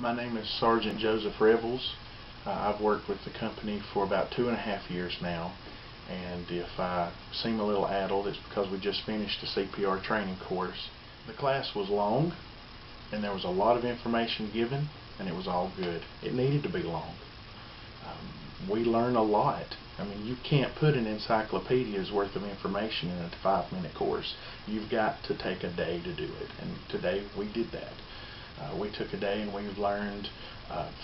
My name is Sergeant Joseph Revels. I've worked with the company for about 2.5 years now, and if I seem a little addled, it's because we just finished a CPR training course. The class was long, and there was a lot of information given, and it was all good. It needed to be long. We learn a lot. I mean, you can't put an encyclopedia's worth of information in a 5-minute course. You've got to take a day to do it, and today we did that. We took a day and we learned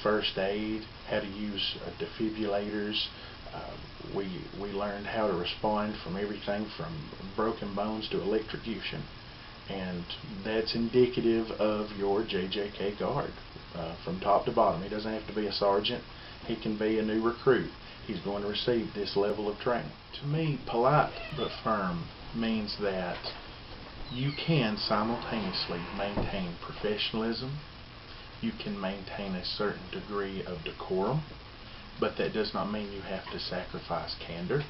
first aid, how to use defibrillators. We learned how to respond from everything from broken bones to electrocution, and that's indicative of your JJK guard from top to bottom. He doesn't have to be a sergeant. He can be a new recruit. He's going to receive this level of training. To me, polite but firm means that you can simultaneously maintain professionalism, you can maintain a certain degree of decorum, but that does not mean you have to sacrifice candor.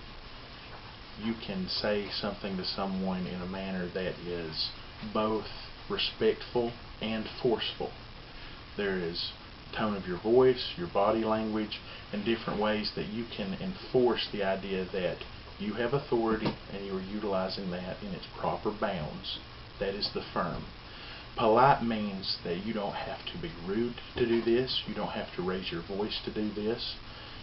You can say something to someone in a manner that is both respectful and forceful. There is tone of your voice, your body language, and different ways that you can enforce the idea that you have authority and you are utilizing that in its proper bounds. That is the firm. Polite means that you don't have to be rude to do this. You don't have to raise your voice to do this.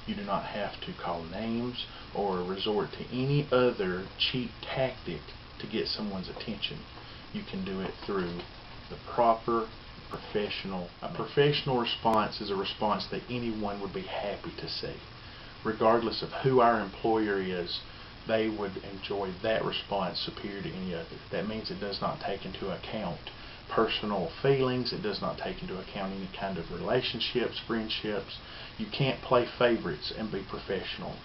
You do not have to call names or resort to any other cheap tactic to get someone's attention. You can do it through the proper professional. A professional response is a response that anyone would be happy to see. Regardless of who our employer is, they would enjoy that response superior to any other. That means it does not take into account personal feelings. It does not take into account any kind of relationships, friendships. You can't play favorites and be professional.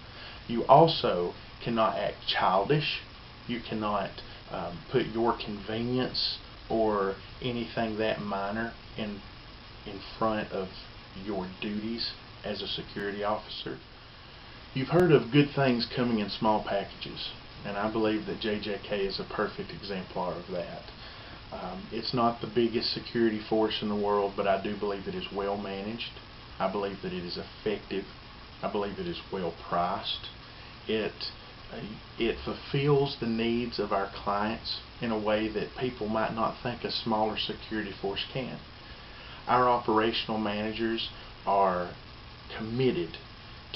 You also cannot act childish. You cannot put your convenience or anything that minor in front of your duties as a security officer. You've heard of good things coming in small packages, and I believe that JJK is a perfect exemplar of that. It's not the biggest security force in the world, but I do believe it is well managed. I believe that it is effective. I believe it is well priced. It fulfills the needs of our clients in a way that people might not think a smaller security force can. Our operational managers are committed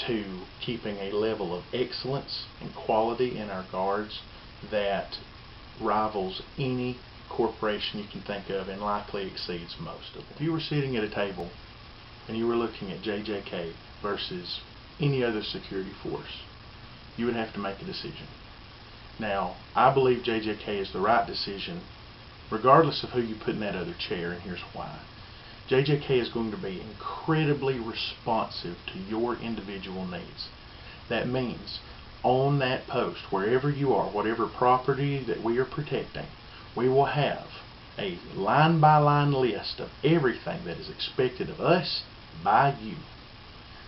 to keeping a level of excellence and quality in our guards that rivals any corporation you can think of and likely exceeds most of them. If you were sitting at a table and you were looking at JJK versus any other security force, you would have to make a decision. Now, I believe JJK is the right decision regardless of who you put in that other chair, and here's why. JJK is going to be incredibly responsive to your individual needs. That means on that post, wherever you are, whatever property that we are protecting, we will have a line-by-line list of everything that is expected of us by you.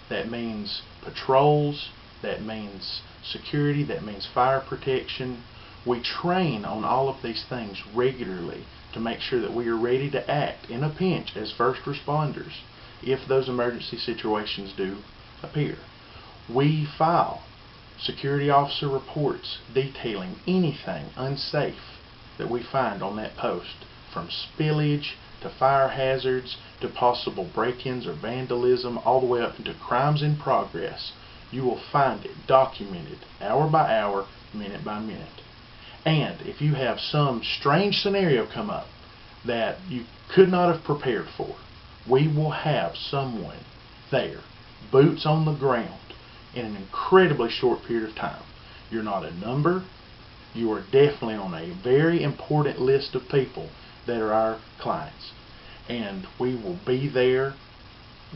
That means patrols, that means security, that means fire protection. We train on all of these things regularly to make sure that we are ready to act in a pinch as first responders if those emergency situations do appear. We file security officer reports detailing anything unsafe that we find on that post, from spillage to fire hazards to possible break-ins or vandalism, all the way up into crimes in progress. You will find it documented hour by hour, minute by minute. And if you have some strange scenario come up that you could not have prepared for, we will have someone there, boots on the ground, in an incredibly short period of time. You're not a number. You are definitely on a very important list of people that are our clients. And we will be there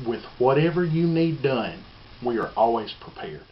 with whatever you need done. We are always prepared.